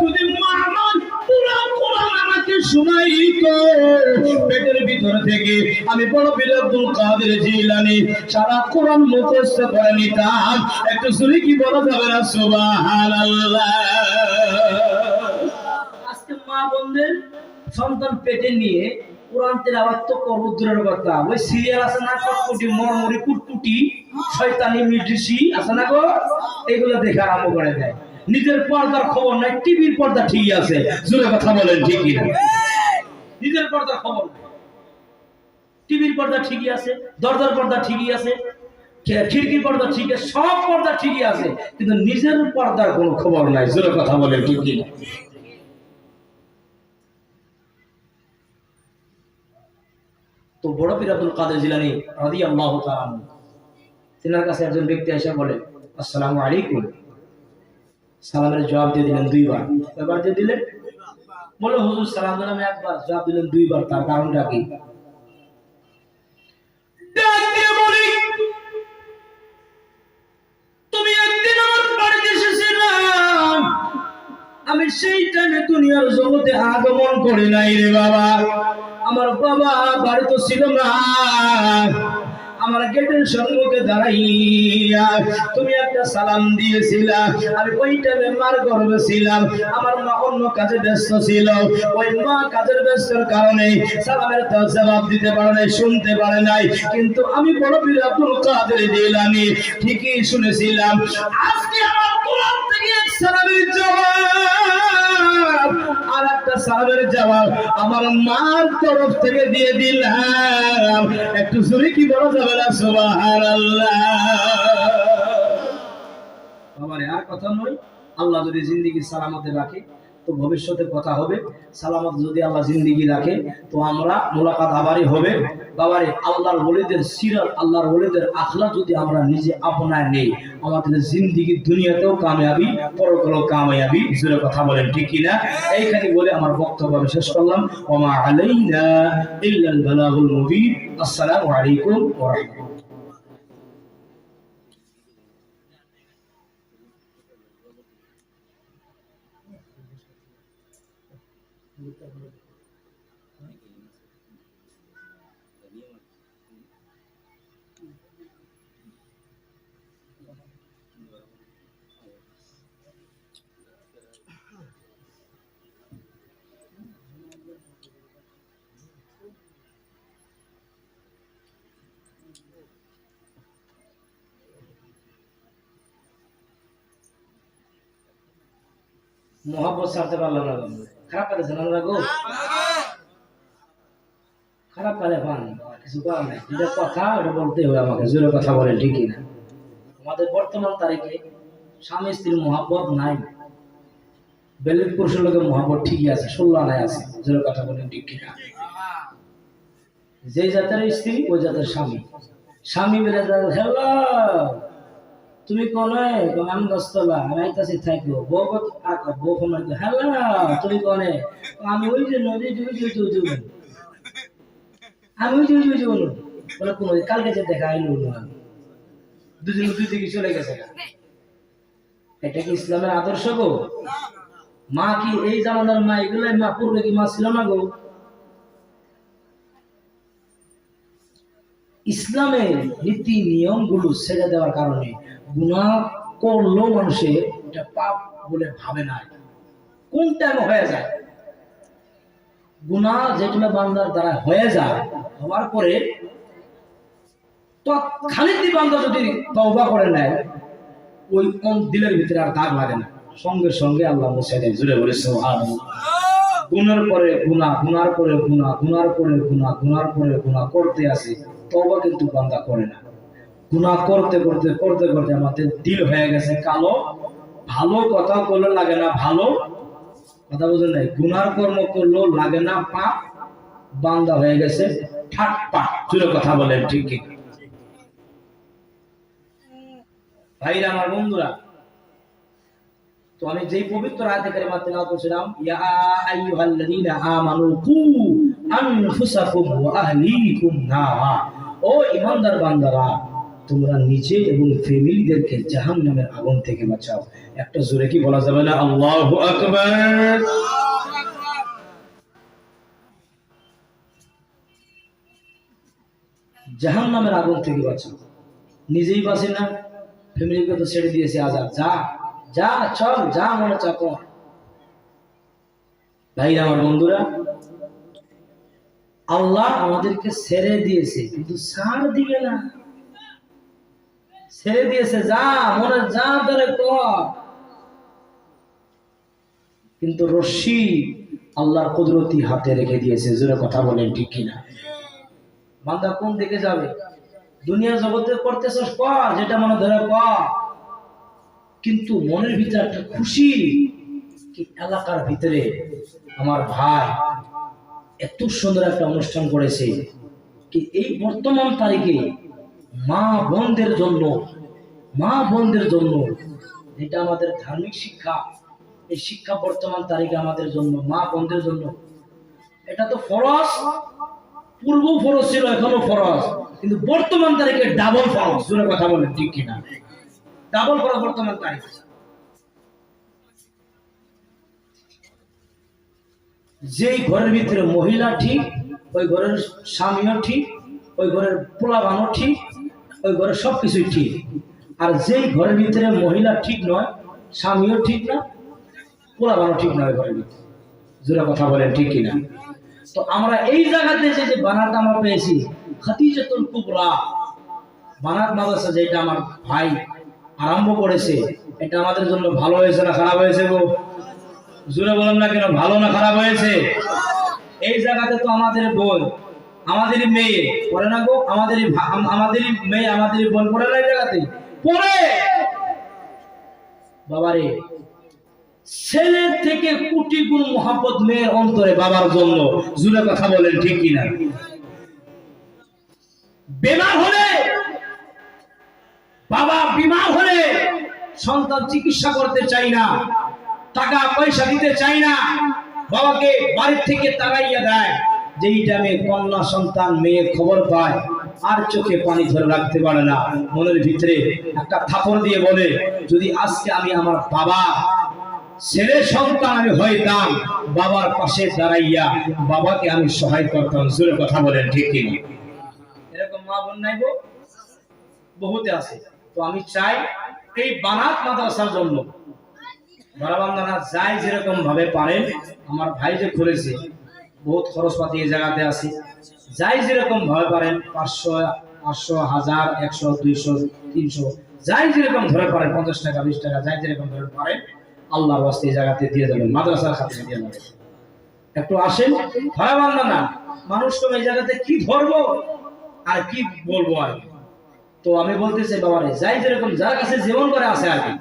যদি মা আমার পুরো কোরআন আমাকে শোনাইতো, পেটের ভিতর থেকে আমি বড় পীর আব্দুল কাদের জিলানী সারা কোরআন মুখস্থ করে নিতাম। একটু শুনি কি বলা যাবে না সুবহানাল্লাহ? আজকে মা বোনদের সন্তান পেটে নিয়ে কোরআন তেলাওয়াত তো করব দূরের কথা, ওই সিরিয়াল আছে না কটকটি মরমরি কুটকুটি শয়তানি মিডিসি আছে না গো, এগুলো দেখে আরম্ভ করে দেয়। নিজের পর্দার খবর নাই, টিভির পর্দা ঠিকই আছে। জোরে কথা বলেন ঠিক কি না? নিজের পর্দার খবর নাই, টিভির পর্দা ঠিকই আছে, দরজার পর্দা ঠিকই আছে, খিড়কির পর্দা ঠিক আছে, সব পর্দা ঠিকই আছে, কিন্তু নিজের পর্দার কোনো খবর নাই। জোরে কথা বলেন ঠিক কি না? তো বড় পীর আব্দুল কাদের জিলানী রাদিয়াল্লাহু তাআলা তিনার কাছে একজন ব্যক্তি এসে বলে আসসালামু আলাইকুম। সালামের জবাব দিয়ে দিলেন 2 বার। কয়বার দিয়ে দিলেন? বলে হুজুর সালাম দিলাম একবার, জবাব দিলেন 2 বার। তার কারণটা কি? তুমি একদিন আমার বাড়িতে এসেছিলাম, আমি সেই টাইমে দুনিয়ার জগতে আগমন করি নাই রে বাবা। আমার বাবা বাড়িতে ছিল না, আমার গেটের সম্মুখে দাঁড়াইয়া তুমি একটা সালাম দিয়েছিলা। আমি ওই টাইমে মার গর্ভে ছিলাম, আমার মা অন্য কাজে ব্যস্ত ছিল। ওই মা কাজের ব্যস্তর কারণে সালামের তো জবাব দিতে পারে নাই, শুনতে পারে নাই। কিন্তু আমি বড় পীর আব্দুল কাদের জিলানী ঠিকই শুনেছিলাম। আজকে আমার কোরআন থেকে এক সালামের জবাব আর একটা সালামের জবাব আমার মার তরফ থেকে দিয়ে দিলাম। একটু জোরে কি বলা যাবে না সুবহানাল্লাহ? বাবারে আর কথা নয়, আল্লাহ যদি জিন্দেগি সালামতে রাখে তো ভবিষ্যতে কথা হবে। সালামত যদি আল্লাহ জিন্দেগি রাখে তো আমরা মোলাকাত আবারই হবে। বাবারে আল্লাহর ওলিদের সিরাত, আল্লাহর ওলিদের আখলাক যদি আমরা নিজে আপনায় নেই, আমাদের জিন্দেগি দুনিয়াতেও কামিয়াবি, পরকালেও কামিয়াবি। জোরে কথা বলেন ঠিক কি না? এইখানে বলে আমার বক্তব্য শেষ করলাম। ওয়া মা আলাইনা ইল্লাল বালাগুল মুবিন। আসসালামু আলাইকুম ওয়া রাহমাতুল্লাহ। মোহাম্মদ সারতে পারলাম না, খারাপ করেছেন আমরা গো, খারাপ করে পান কিছু করার নাই। যেটা কথা ওটা বলতে হবে আমাকে। জোরে কথা বলেন ঠিক না? আমাদের বর্তমান তারিখে স্বামী স্ত্রীর মহাব্বত নাই, বেলের পুরুষের লোকের মহাব্বত ঠিকই আছে, 16 আনায় আছে। জোরে কথা বলেন ঠিক কিনা? যে জাতের স্ত্রী ওই জাতের স্বামী, স্বামী বেড়ে যায় হ্যালো তুমি কোনে আমি দস্তলা আমি আইতাছি থাকবো বউ কত বউ ফোন মারি হ্যালো তুমি কোনে আমি ওই যে নদী আমি ওই যে বলো বলে কোন কালকে যে দেখা আইলো না দুজন দুই দিকে চলে গেছে এটা কি ইসলামের আদর্শ গো? মা কি এই জামানার মা এগুলো মা পূর্বে কি মা ছিল না গো? ইসলামের নীতি নিয়ম গুলো ছেড়ে দেওয়ার কারণে গুনাহ করলেও মানুষের এটা পাপ বলে ভাবে না। কোন টাইমে হয়ে যায় গুনাহ, যেটা বান্দার দ্বারা হয়ে যায়, হওয়ার পরে তৎক্ষণিক বান্দা যদি তওবা করে নেয় ওই দিলের ভিতরে আর দাগ লাগে না, সঙ্গে সঙ্গে আল্লাহ মুছে দেন। জুড়ে বলে সুবহানাল্লাহ। গুনার পরে গুনাহ, গুনার পরে গুনাহ, গুনার পরে গুনাহ, গুনার পরে গুনাহ করতে আসে, তওবা কিন্তু বান্দা করে না। গুনাহ করতে করতে করতে করতে আমাদের দিল হয়ে গেছে কালো, ভালো কথা করলে লাগে না ভালো কথা, বুঝলেন নাই? গুনার কর্ম করলেও লাগে না পাপ, বান্দা হয়ে গেছে ঠাট পাট। জুড়ে কথা বলেন ঠিক কি ভাইরা আমার বন্ধুরা? তো আমি যেই পবিত্র আয়াতে কারিমা তেলাওয়াত করছিলাম, ইয়া আইয়ুহাল্লাযীনা আমানু কু আনফুসাকুম ওয়া আহলিকুম নারা, ও ঈমানদার বান্দারা তোমরা নিজে এবং ফ্যামিলিদেরকে জাহান্নামের আগুন থেকে বাঁচাও। একটা জোরে কি বলা যাবে না আল্লাহু আকবার? জাহান্নামের আগুন থেকে বাঁচাও, নিজেই বাঁচে না, ফ্যামিলিকে তো ছেড়ে দিয়েছে আজাদ, যা যা চল যা মনে চাপ। ভাইরা আমার বন্ধুরা, আল্লাহ আমাদেরকে ছেড়ে দিয়েছে কিন্তু ছাড় দিবে না। ছেড়ে দিয়েছে যা মনে যা ধরে কর, কিন্তু রশি আল্লাহর কুদরতি হাতে রেখে দিয়েছে। জোরে কথা বলেন ঠিক কিনা? বান্দা কোন দিকে যাবে? দুনিয়া জগতে করতেছস কর, যেটা মনে ধরে কর, কিন্তু মনের ভিতরে একটা খুশি কি এলাকার ভিতরে আমার ভাই এত সুন্দর একটা অনুষ্ঠান করেছে, কি এই বর্তমান তারিখে মা বোনদের জন্য এটা আমাদের ধার্মিক শিক্ষা, এই শিক্ষা বর্তমান তারিখে আমাদের জন্য মা বোনদের জন্য এটা তো ফরজ, পূর্ব ফরজ ছিল এখনো ফরজ, কিন্তু বর্তমান তারিখে ডাবল ফরজ। জোরে কথা বলেন ঠিক কিনা? ডাবল ফরজ বর্তমান তারিখে। যেই ঘরের ভিতরে মহিলা ঠিক, ওই ঘরের স্বামীও ঠিক, ওই ঘরের পোলাপানও ঠিক, ওই ঘরের সবকিছুই ঠিক। আর যেই ঘরের ভিতরে মহিলা ঠিক নয়, স্বামীও ঠিক না, পোলাপানও ঠিক নয় ঘরের ভিতরে। জোরে কথা বলেন ঠিক কিনা? তো আমরা এই জায়গাতে যে বানাত আমরা পেয়েছি খাদিজাতুল কুবরা বানাত মাদ্রাসা, যেটা আমার ভাই আরম্ভ করেছে, এটা আমাদের জন্য ভালো হয়েছে না খারাপ হয়েছে গো? জোরে বলেন না কেন, ভালো না খারাপ হয়েছে? এই জায়গাতে তো আমাদের বোন, আমাদের মেয়ে পড়ে না গো, আমাদের মেয়ে আমাদের বোন পড়ে না এই জায়গাতে পড়ে। বাবারে, ছেলে থেকে কোটি গুণ মোহাব্বত মেয়ের অন্তরে বাবার জন্য। জোরে কথা বলেন ঠিক কিনা? বেমার হলে বাবা, বিমার হলে সন্তান চিকিৎসা করতে চাই না, টাকা পয়সা দিতে চাই না, বাবাকে বাড়ির থেকে তাড়াইয়া দেয়। যেই টাইমে কন্যা সন্তান মেয়ে খবর পায় আর চোখে পানি ধরে রাখতে পারে না, মনের ভিতরে একটা থাপড় দিয়ে বলে, যদি আজকে আমি আমার বাবা ছেলে সন্তান আমি হইতাম, বাবার পাশে দাঁড়াইয়া বাবাকে আমি সহায় করতাম। জোরে কথা বলেন ঠিক কিনা? এরকম মা বোন নাই গো, বহুতে আছে। তো আমি চাই এই বানাত মাদ্রাসার জন্য বারাবান্দানা যাই যেরকম ভাবে পারেন, আমার ভাই যে খুলেছে বহুত খরচপাতি এই জায়গাতে আছে, যাই যেরকম ভাবে পারেন 500, 1000, 100, 200, 300 যাই যেরকম ধরে পারেন, 50 টাকা 20 টাকা যাই যেরকম ধরে পারেন, আল্লাহর ওয়াস্তে এই জায়গাতে দিয়ে দেবেন, মাদ্রাসার খাতিরে দিয়ে দেবেন। একটু আসেন বারাবান্দানা, মানুষ তো এই জায়গাতে কি ধরবো আর কি বলবো আর। তো আমি বলতে চাই বাবারে, যাই যেরকম যার কাছে জীবন করে আছে আর কি,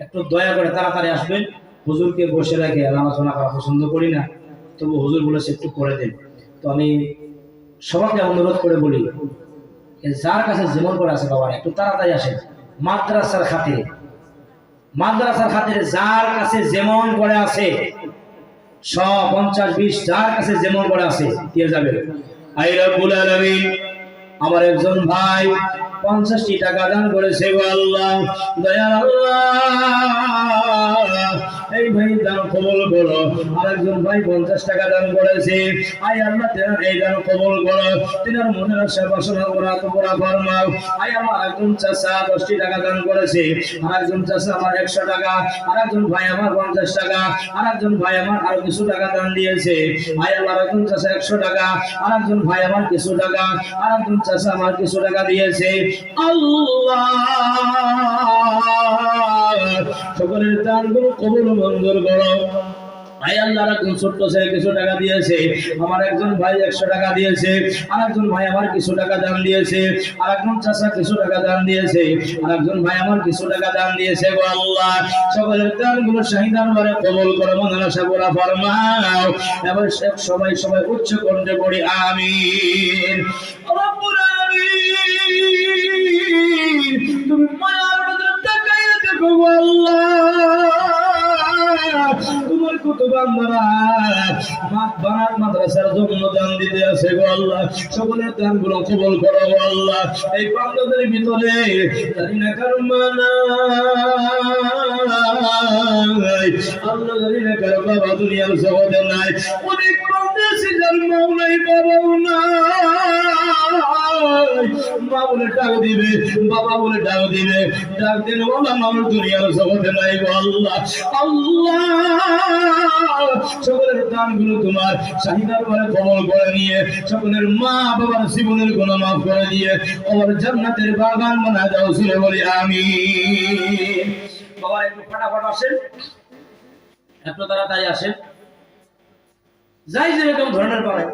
একটু দয়া করে তাড়াতাড়ি আসবেন। হুজুরকে বসে রেখে আলোচনা করা পছন্দ করি না, তবু হুজুর বলেছে একটু করে দেন। তো আমি সবাইকে অনুরোধ করে বলি, যার কাছে জীবন করে আছে বাবারা একটু তাড়াতাড়ি আসেন। মাদ্রাসার খাতিরে, মাদ্রাসার খাতিরে যার কাছে যেমন করে আছে 100, 50, 20 যার কাছে যেমন করে আছে দিয়ে যাবে। আই রব্বুল আলামিন আমার একজন ভাই 50টি টাকা দান করেছে গো আল্লাহ, দয়াল আল্লাহ এই ভাই দান কবুল করো। আরেকজন ভাই 50 টাকা দান করেছে, আয় আল্লাহ তেনার এই দান কবুল করো, তেনার মনের আশা বাসনা পুরা ফরমাও। আয় আল্লাহ আরেকজন চাচা 10টি টাকা দান করেছে, আরেকজন চাচা আমার 100 টাকা, আরেকজন ভাই আমার 50 টাকা, আরেকজন ভাই আমার আরো কিছু টাকা দান দিয়েছে। আয় আল্লাহ আরেকজন চাচা 100 টাকা, আরেকজন ভাই আমার কিছু টাকা, আরেকজন চাচা আমার কিছু টাকা দিয়েছে। আল্লাহ সকলের দানগুলো কবুল মঞ্জুর করো। ভাই আল্লাহ রাখুন, ছোট্ট ছেলে কিছু টাকা দিয়েছে, আমার একজন ভাই 100 টাকা দিয়েছে, আরেকজন ভাই আমার কিছু টাকা দান দিয়েছে, আরেকজন চাচা কিছু টাকা দান দিয়েছে, আরেকজন ভাই আমার কিছু টাকা দান দিয়েছে গো আল্লাহ সকলের দানগুলো শাহিদান ভরে কবুল করো, মনের আশা পুরা ফরমাও। এবার সবাই উচ্চ কণ্ঠে পড়ি আমিন। রব্বুল আলামিন তুমি মায়ার নজর তাকাইয়া দেখো গো আল্লাহ, তোমার কত বান্দারা বানার মাদ্রাসার জন্য দান দিতে আছে গো আল্লাহ, সকলের দানগুলো কবুল করো গো আল্লাহ। এই বান্দাদের ভিতরে জানি না কারো মা নাই, আল্লাহ জানি না কারো বাবা দুনিয়ার জগতে নাই, অনেক বান্দা আছে যার মাও নাই বাবাও নাই, মা বলে ডাক দিবে, বাবা বলে ডাক দিবে, ডাক দিলে বাবা মামুর দুনিয়ার জগতে নাই গো আল্লাহ। আল্লাহ সকলের দানগুলো তোমার চাহিদার পরে কবল করে নিয়ে সকলের মা বাবার জীবনের গুনাহ মাফ করে দিয়ে আমার জান্নাতের বাগান বানায় দাও, সুরে বলি আমিন। বাবা একটু ফটাফট আসেন, এত তাড়াতাড়ি আসেন, যাই যেরকম ধরনের পারে।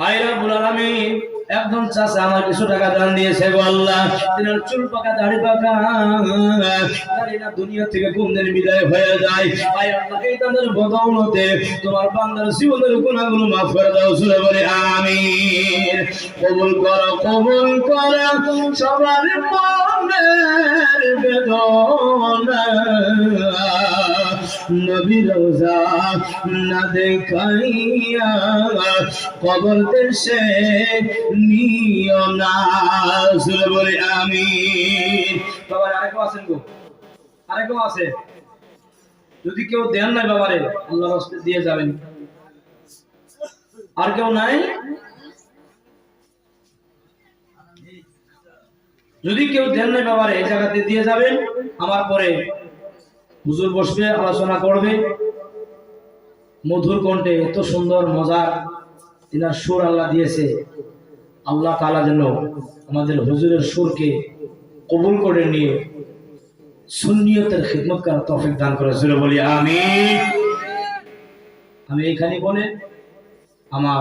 আয় রব্বুল আলামিন একদম চাচা আমার কিছু টাকা দান দিয়েছে গো আল্লাহ, তিনার চুল পাকা দাড়ি পাকা, দাড়ি না দুনিয়া থেকে কোনদিন বিদায় হয়ে যায়। আয় আল্লাহ এই দানের বদৌলতে তোমার বান্দার জীবনের গুনাহগুলো মাফ করে দাও, সুরে বলে আমিন। কবুল করো সবার মনের বেদনা, নবী রোজা না দেখাইয়া কবর দেশে নিও না, সুরে বলে আমিন। বাবার আরেকও আছেন গো, আরেকও আছে, যদি কেউ দেন নাই বাবারে আল্লাহর রাস্তায় দিয়ে যাবেন। আর কেউ নাই? যদি কেউ দেন নাই বাবারে এই জায়গাতে দিয়ে যাবেন, আমার পরে হুজুর বসবে, আলোচনা করবে মধুর কণ্ঠে, এত সুন্দর মজার তিনার সুর আল্লাহ দিয়েছে। আল্লাহ তাআলা যেন আমাদের হুজুরের সুরকে কবুল করে নিয়ে সুন্নিয়তের খিদমত করার তৌফিক দান করে, জোরে বলি আমিন। আমি এইখানে বলে আমার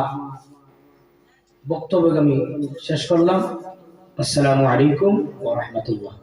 বক্তব্য আমি শেষ করলাম। আসসালামু আলাইকুম ওয়া রাহমাতুল্লাহ।